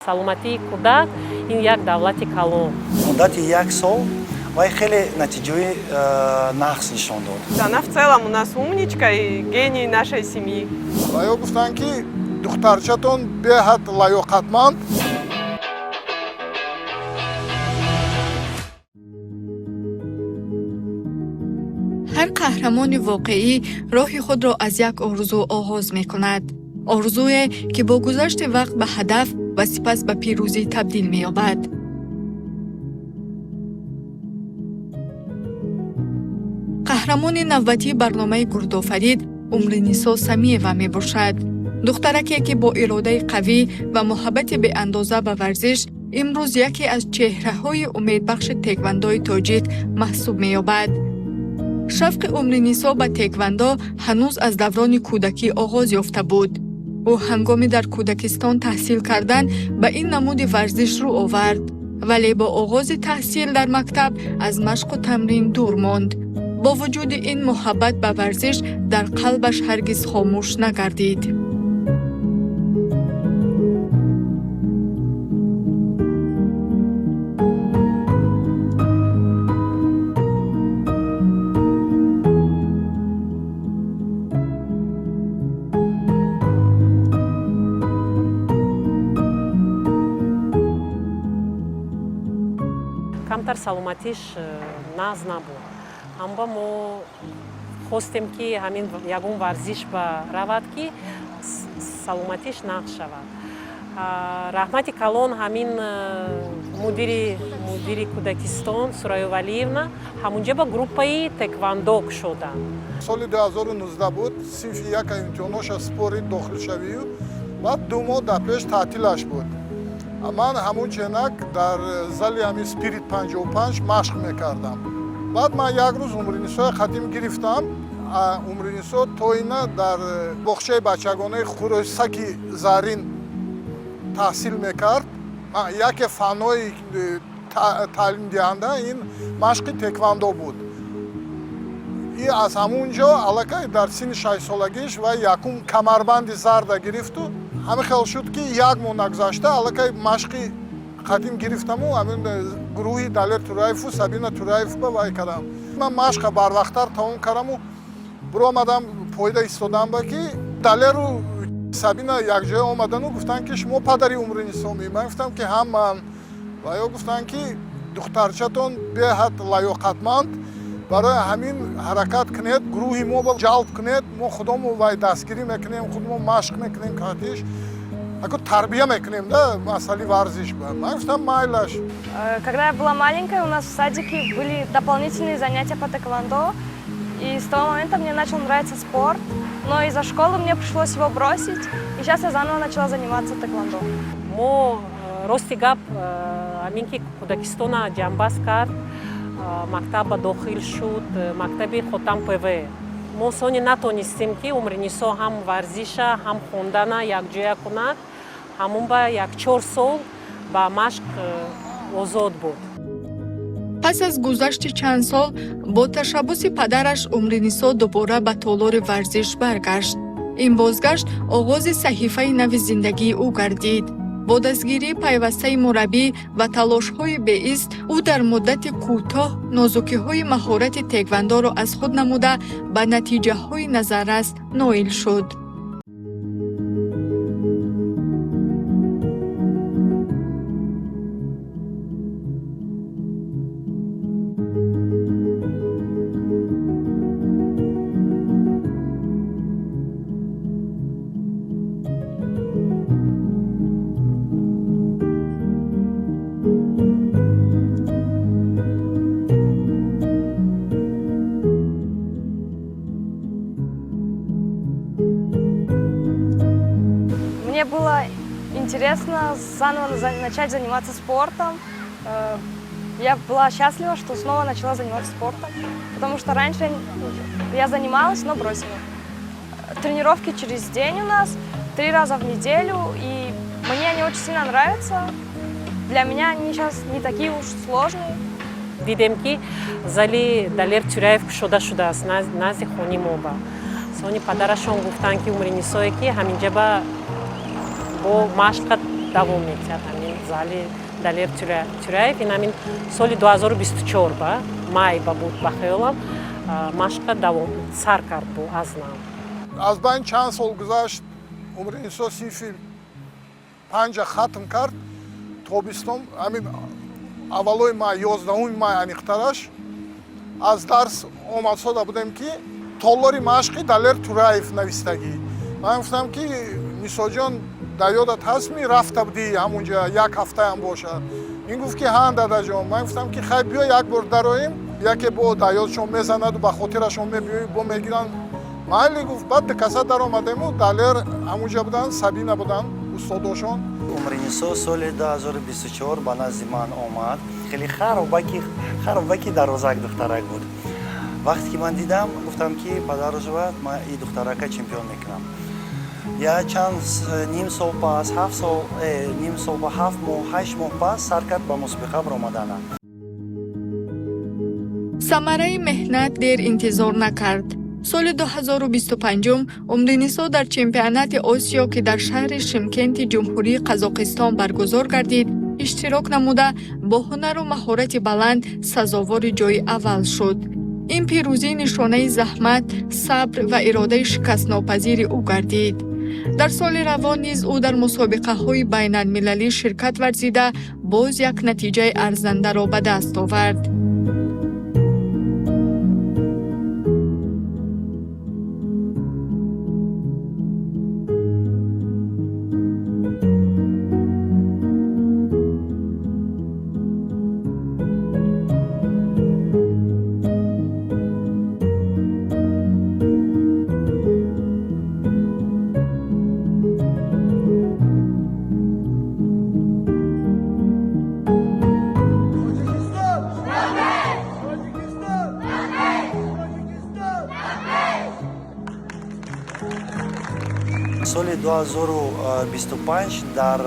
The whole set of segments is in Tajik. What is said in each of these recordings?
саломатии кӯдак ин як давлати калон. Муддати 1 сол вай хеле натиҷаи нақс нишон дод. Она в целом у нас умничка и гений нашей семьи. Ва гуфтанд ки духтарчатон беҳад лаёқатманд. ҳар қаҳрамони воқеӣ роҳи худро аз як орзу оғоз мекунад. орзуе ки бо гузашти вақт ба ҳадаф ва сипас ба пирӯзӣ табдил меёбад. қаҳрамони навбатии барномаи Гурдофарид Умринисо Самиева мебошад. духтараке ки бо иродаи қавӣ ва муҳаббати беандоза ба варзиш имрӯз яке аз чеҳраҳои умедбахши теквандои тоҷик маҳсуб меёбад. шавқи Умринисо ба теквандо ҳанӯз аз даврони кӯдакӣ оғоз ёфта буд. ӯ ҳангоми дар кӯдакистон таҳсил кардан ба ин намуди варзиш рӯ овард, вале бо оғози таҳсил дар мактаб аз машқу тамрин дур монд. бо вуҷуди ин муҳаббат ба варзиш дар қалбаш ҳаргиз хомӯш нагардид. камтар саломатиш нағз набуд. Аммо мо хостем ки ҳамин ягон варзиш ба равад ки саломатиш нағз шавад. раҳмати калон ҳамин мудири кӯдакистон Сурайё Валиевна ҳамунҷа ба группаи теквандо кушоданд. соли 2019 буд, синфи яка имтиҳоноша спорид дохилшавию, баъд 2 моҳ дар пеш таътилаш буд. ман ҳамун ченак дар зали ҳамин спирит 55 машқ мекардам. баъд ман як рӯз Умринисои қадим гирифтам. Умринисо то ина дар боғчаи бачагонаи Хуросаки Зарин таҳсил мекард. яке фаннои таълимдиҳанда ин машқи теквандо буд. и аз ҳамун ҷо аллакай дар синни 6 солагиш ва якум камарбанди зарда гирифту ҳамин хел шуд ки 1 моҳ нагузашта аллакай машқи қадим гирифтаму ҳамин гурӯҳи Далер Тураеву Сабина Тураевба вай кардам. ман машқа барвақттар тамом кардаму биромадам пойда истодамба ки Далеру Сабина якҷоя омадану гуфтанд ки шумо падари Умринисоми. ман гуфтам ки ҳам ман. ва ё гуфтанд ки духтарчатон беҳад лаёқатманд, барои ҳамин ҳаракат кунед, гурӯҳи мо ҷалб кунед, мо худомо вай дастгирӣ мекунем, худмо машқ мекунем, катиш ако тарбия мекунем, да, масъали варзиш. Ман гуфтам майлаш. Когда я была маленькая, у нас в садике были дополнительные занятия по тэквондо, и с того момента мне начал нравиться спорт, но из-за школы мне пришлось его бросить, и сейчас я заново начала заниматься тэквондо. мо рости гап ҳамин ки кӯдакистона ҷанбаст кард, мактаба дохил шуд, мактаби Хотам ПВ. мо сони натонистем ки Умринисо ҳам варзиша, ҳам хондана якҷоя кунад. ҳамун ба 1-4 сол ба машқ озод буд. пас аз гузашти чанд сол бо ташаббуси падараш Умринисо дубора ба толори варзиш баргашт. ин бозгашт оғози саҳифаи нави зиндагии ӯ гардид. бо дастгирии пайвастаи мураббӣ ва талошҳои беист ӯ дар муддати кӯтоҳ нозукиҳои маҳорати теквандоро аз худ намуда ба натиҷаҳои назаррас ноил шуд. Мне было интересно заново начать заниматься спортом. Я была счастлива, что снова начала заниматься спортом, потому что раньше я занималась, но бросила. Тренировки через день у нас, 3 раза в неделю, и мне они очень сильно нравятся. Для меня они сейчас не такие уж сложные. дидем ки зали Далер Тураев кушода шудааст назди хони мо ба сони падарашон гуфтанд ки Умринисое ки ҳаминҷа ба бо машқа давом метиҳад ҳамин зали Далер Тюряев. Ин ҳамин соли 2024 ба май ба буд ба хаёлам машқа давом сар кард бо азнам. аз байн чанд сол гузашт, умри Нисо синфи 5 хатм кард. Тобистон ҳамин аввалои май 11 май аниқтараш аз дарс омад сода будем ки толлори машқи Далер Тюряев навистагӣ. Ман гуфтам ки Нисоҷон дар ёдат ҳаст ми рафта будӣ ҳамунҷа як ҳафтаам бошад. Ин гуфт ки ҳан дадаҷон. Ман гуфтам ки хай биё як бор дароем, яке бо дар ёдшон мезанаду ба хотирашон мебиёӣ бо мегиранд. Майли гуфт баъд дикаса даромадему Далер ҳамунҷа будан Сабина будан устодошон. Умри Нисо соли 2024 ба назди ман омад. Хеле харобаки дарозак духтарак буд. Вақте ки ман дидам, гуфтам ки падару жувад ман ин духтарака чемпион мекунам. Я чанд ним сол пас, 7 сол, ним сол ба 7 моҳ, 8 моҳ пас сар кард ба мусобиқа баромадана. самараи меҳнат дер интизор накард. соли 2025 умри Нисо дар чемпионати Осиё ки дар шаҳри Шимкенти ҷумҳурии Қазоқистон баргузор гардид, иштирок намуда бо ҳунару маҳорати баланд сазовори ҷойи аввал шуд. ин пирӯзӣ нишонаи заҳмат, сабр ва иродаи шикастнопазири ӯ гардид. дар соли равон низ ӯ дар мусобиқаҳои байналмилалӣ ширкат варзида боз як натиҷаи арзандаро ба даст овард. соли 2025 дар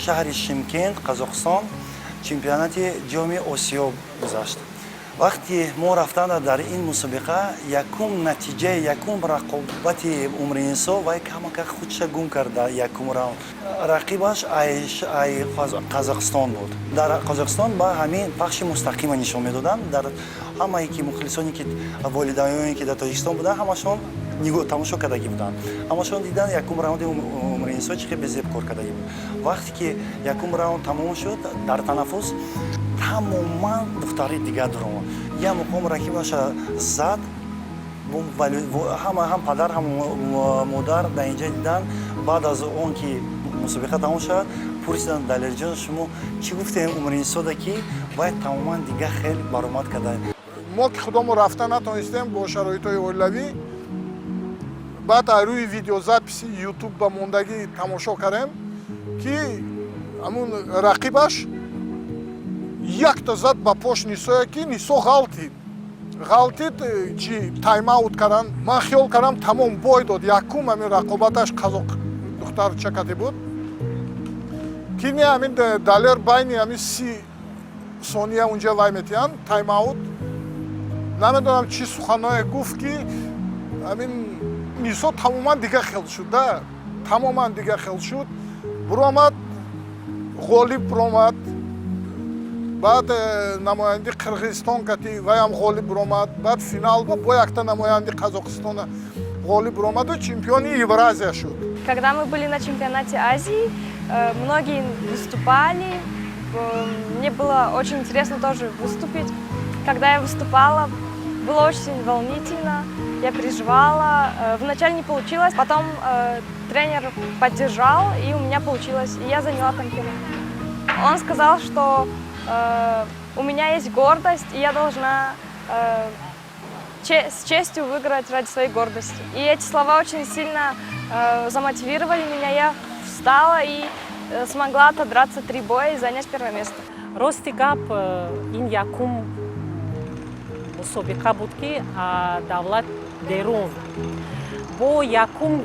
шаҳри Шимкент, Қазоқистон, чемпионати ҷоми Осиё гузашт. Вақте мо рафтанда дар ин мусобиқа, якум натиҷаи якум рақобати Умри Нисо вай камака худша гум карда якум раунд. Рақибаш ай Қазоқистон буд. Дар Қазоқистон ба ҳамин пахши мустақима нишон медоданд. Дар ҳамаи ки мухлисоне ки волидайоне ки дар Тоҷикистон буданд, ҳамашон тамошо кардагӣ буданд. Ҳамашон дидан якум раунди Умри Нисо чӣ қадр безеб кор кардагӣ буд. Вақте ки якум раунд тамом шуд, дар танаффус тамоман духтари дигар дуромад. Я муқом рақибаша зад, ҳам падар, ҳам модар дар инҷа дидан. Баъд аз он ки мусобиқа тамом шуд, пурсиданд Далерҷон шумо чӣ гуфтем Умри Нисода ки бояд тамоман дигар хел баромад карда. Мо ки худомо рафта натонистем бо шароитҳои оилавӣ, баъд аз рӯи видеозаписи YouTube ба мондагӣ тамошо кардем ки ҳамун рақибаш якта зад ба пош Нисое ки Нисо ғалтид чӣ тайм-аут карданд. Ман хиёл кардам тамом бой дод. Якум ҳамин рақобаташ қазоқ духтар чакаде буд ки не ҳамин Далер байни ҳамин 30 сония унҷа вай метиҳанд тайм-аут. Намедонам чӣ суханое гуфт ки ҳамин Нисо тамоман дигар хел шуд, да, тамоман дигар хел шуд. Буромад, ғолиб буромад. Баъд намоянди Қирғизистон кати ваям ғолиб буромад. Баъд финал бо якта намоянди Қазоқистона ғолиб буромаду чемпиони Евразия шуд. Когда мы были на чемпионате Азии, многие выступали. Мне было очень интересно тоже выступить. Когда я выступала, было очень волнительно. Я переживала. Вначале не получилось, потом тренер поддержал, и у меня получилось. И я заняла там первое. Он сказал, что у меня есть гордость, и я должна с честью выиграть ради своей гордости. И эти слова очень сильно замотивировали меня. Я встала и смогла отодраться 3 боя и занять первое место. Рости гап ин якум мусобиқа буд ки давлат дерун бо якум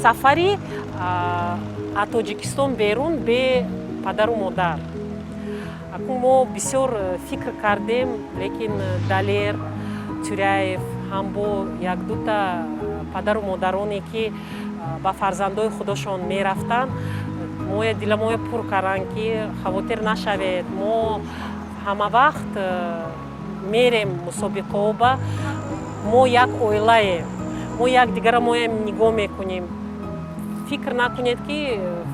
сафари аз Тоҷикистон берун бе падару модар. Акун мо бисёр фикр кардем, лекин Далер Тюряев ҳам бо як-дута падару модароне ки ба фарзандои худошон мерафтанд моя дила моя пуркаран ки хавотир нашавед мо ҳама вақт мерем мусобиқаоба мо як оилаем мо якдигарро моем нигоҳ мекунем фикр накунед ки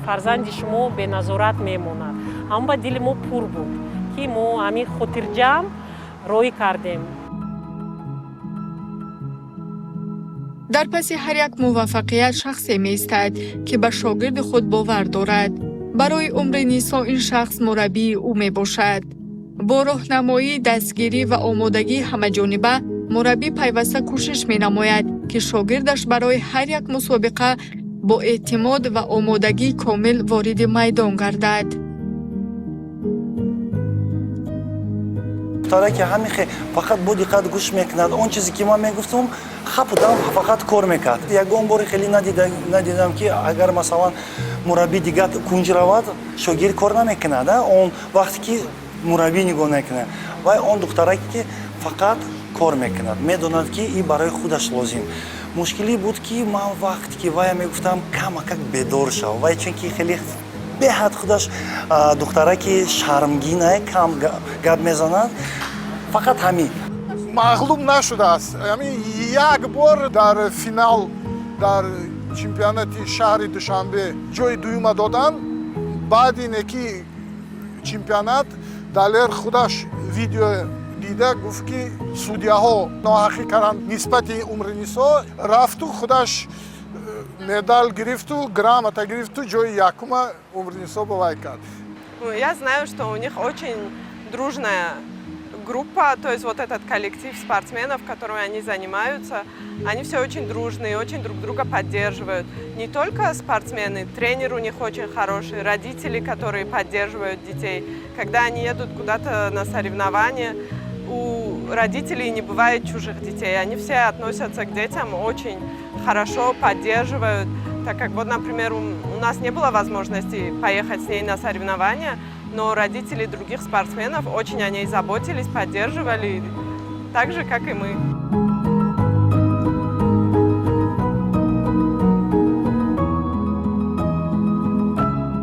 фарзанди шумо беназорат мемонад ҳама ба дили мо пур буд ки мо ҳамин хотирҷамъ роӣ кардем. дар паси ҳар як муваффақият шахсе меистад ки ба шогирди худ бовар дорад. барои умри Нисо ин шахс мураббии ӯ мебошад. бо роҳнамоӣ, дастгирӣ ва омодагии ҳамаҷониба мураббӣ пайваста кӯшиш менамояд ки шогирдаш барои ҳар як мусобиқа бо эътимод ва омодагии комил вориди майдон гардад. ки ҳамихе фақат бо диққат гӯш мекунад. Он чизе ки ман мегуфтам хапудам фақат кор мекард. Ягон бори хеле надидам ки агар масалан мураббӣ дигар кунҷ равад, шогирд кор намекунад. Он вақте ки мураббӣ нигоҳ мекунад. Вай он духтарак ки фақат кор мекунад. Медонад ки ин барои худаш лозим. Мушкилӣ буд ки ман вақте ки вая мегуфтам камакак бедор шав. Вай чунки хеле беҳад худаш духтараки шармгина кам гап мезанад. Фақат ҳамин мағлуб нашудааст. Як бор дар финал дар чемпионати шаҳри Душанбе ҷои дуюма додан. баъди неки чемпионат далер худаш видео дида гуфт ки судяҳо ноҳақӣ карданд нисбати умри Нисо, рафту худаш медаль гирифту, грамота гирифту, ҷои якума умри Нисо ба вай кард. Я знаю, что у них очень дружная группа, то есть вот этот коллектив спортсменов, которыми они занимаются, они все очень дружные, очень друг друга поддерживают. Не только спортсмены, тренер у них очень хороший, родители, которые поддерживают детей. Когда они едут куда-то на соревнования, у родителей не бывает чужих детей. Они все относятся к детям очень хорошо, поддерживают. Так как вот, например, у нас не было возможности поехать с ней на соревнования, но родители других спортсменов очень о ней заботились, поддерживали, так же, как и мы.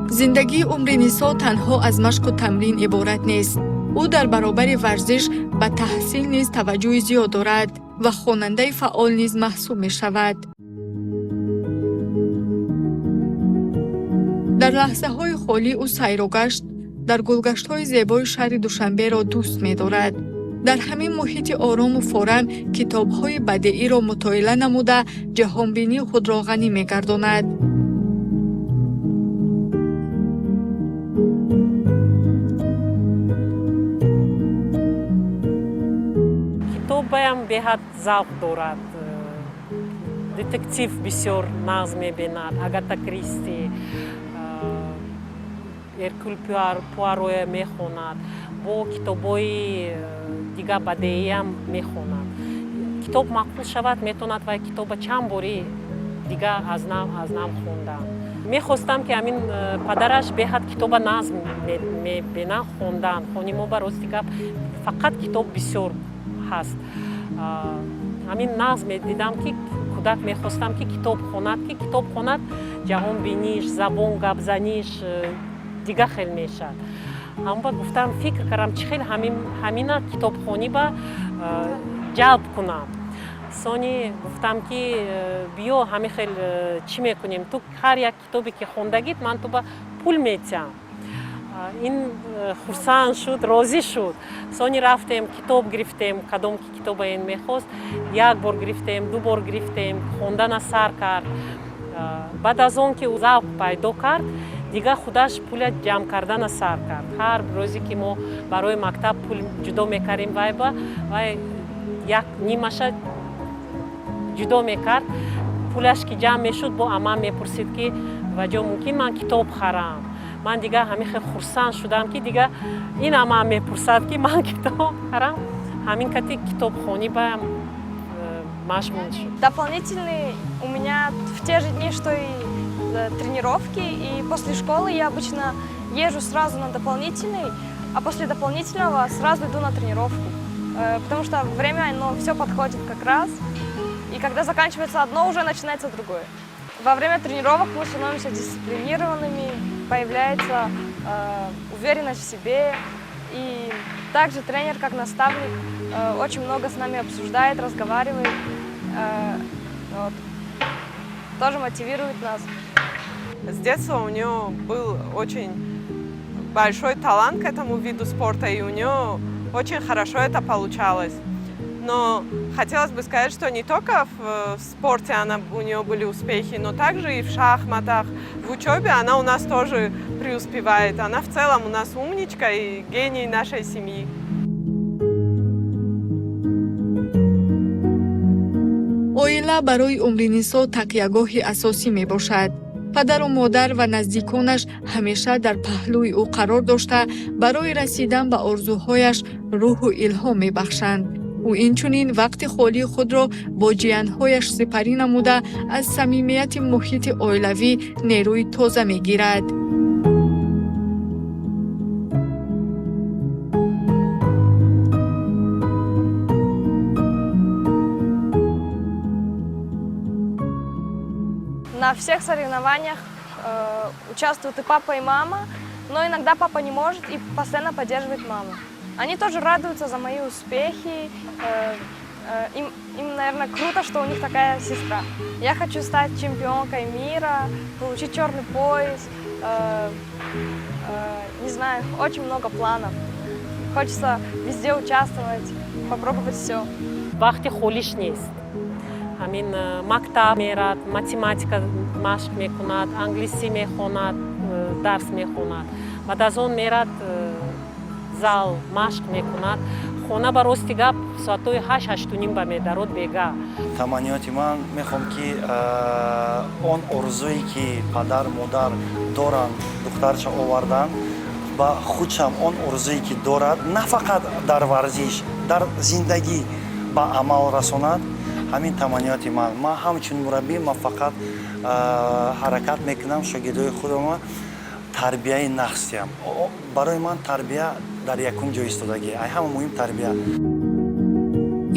зиндагии умри Нисо танҳо аз машқу тамрин иборат нест. ӯ дар баробари варзиш ба таҳсил низ таваҷҷӯҳи зиёд дорад ва хонандаи фаъол низ маҳсуб мешавад. дар лаҳзаҳои холӣ ӯ сайру гашт дар гулгаштҳои зебои шаҳри Душанберо дӯст медорад. дар ҳамин муҳити орому форам китобҳои бадеиро мутоила намуда ҷаҳонбинии худро ғанӣ мегардонад. Китобаям беҳад завқ дорад. Детектив бисёр нағз мебинад. Агата Кристи, Эркюль Пуароя мехонад. Бо китобҳои дигар бадеиам мехонад. Китоб мақбул шавад, метавонад вай китоба чанд бори дигар аз нав хондам. Мехостам ки ҳамин падараш беҳад китоба назм мебинад, хондан. Хони мо ба рости гап фақат китоб бисёр ҳаст. ҳамин назм медидам ки кӯдак мехостам ки китоб хонад, ҷаҳонбиниш, забон гапзаниш дигар хел мешавад. ҳамба гуфтам фикр кардам чӣ хел ҳамина китобхонӣ ба ҷалб кунам. сони гуфтам ки биё ҳамин хел чӣ мекунем, ту ҳар як китобе ки хондагит ман ту ба пул метиҳам. ин хурсанд шуд, розӣ шуд. сони рафтем, китоб гирифтем, кадом ки китоба ин мехост, як бор гирифтем, ду бор гирифтем, хондана сар кард. баъд аз он ки завқ пайдо кард, дигар худаш пуля ҷамъ кардана сар кард. ҳар рӯзе ки мо барои мактаб пул ҷудо мекардем, вай як нимаша ҷудо мекард. пулаш ки ҷамъ мешуд, бо амам мепурсид ки ваҷо мумкин ман китоб харам. ман дигар ҳамин хел хурсанд шудам ки дигар ин амам мепурсад ки ман китоб харам. ҳамин кати китобхонӣ ба машғул шуд. Дополнительный у меня в те же дни, что и тренировки, и после школы я обычно езжу сразу на дополнительный, а после дополнительного сразу иду на тренировку, потому что время, оно все подходит как раз, и когда заканчивается одно, уже начинается другое. во время тренировок мы становимся дисциплинированными, появляется уверенность в себе. И также тренер, как наставник, очень много с нами обсуждает, разговаривает. Вот. Тоже мотивирует нас. С детства у нее был очень большой талант к этому виду спорта, и у нее очень хорошо это получалось. Но хотелось бы сказать, что не только в спорте у нее были успехи, но также и в шахматах, в учебе она у нас тоже преуспевает. Она в целом у нас умничка и гений нашей семьи. оила барои Умринисо такягоҳи асосӣ мебошад. падару модар ва наздиконаш ҳамеша дар паҳлӯи ӯ қарор дошта, барои расидан ба орзуҳояш рӯҳу илҳом мебахшанд. ӯ инчунин вақти холии худро бо ҷиянҳояш сипарӣ намуда, аз самимияти муҳити оилавӣ нерӯи тоза мегирад. На всех соревнованиях участвуют и папа, и мама, но иногда папа не может и постоянно поддерживает маму. Они тоже радуются за мои успехи. Им, наверное, круто, что у них такая сестра. Я хочу стать чемпионкой мира, получить черный пояс. Не знаю, очень много планов. Хочется везде участвовать, попробовать все. вақти холиш нест. ҳамин мактаб мерад, математика машқ мекунад, англисӣ мехонад, дарс мехонад. баъд аз он мерад зал машқ мекунад. хона ба рости гап соатҳои 8-8:30 ба медарод бега. таманиёти ман мехоҳам ки он орзуе ки падар модар доранд духтарша овардан ба худшам он орзуе ки дорад на фақат дар варзиш, дар зиндагӣ ба амал расонад. ҳамин таманиёти ман ҳамчун мураббӣ ман фақат ҳаракат мекунам шогирдои худама тарбияи нахсиям. барои ман тарбия дар якум ҷо истодагӣ ай ҳама муҳим тарбия.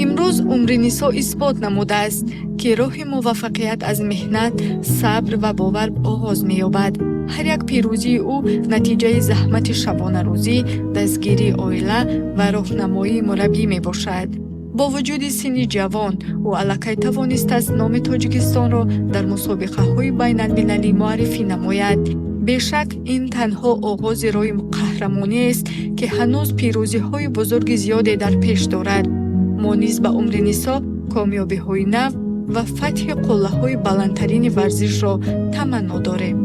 имрӯз Умринисо исбот намудааст ки роҳи муваффақият аз меҳнат, сабр ва бовар оғоз меёбад. ҳар як пирӯзии ӯ натиҷаи заҳмати шабонарӯзӣ, дастгирии оила ва роҳнамоии мураббӣ мебошад. бо вуҷуди синни ҷавон ӯ аллакай тавонистааст номи Тоҷикистонро дар мусобиқаҳои байналмилалӣ муаррифӣ намояд. бешак ин танҳо оғози роҳи қаҳрамониест ки ҳанӯз пирӯзиҳои бузурги зиёде дар пеш дорад. мо низ ба Умринисо комёбиҳои нав ва фатҳи қуллаҳои баландтарини варзишро таманно дорем.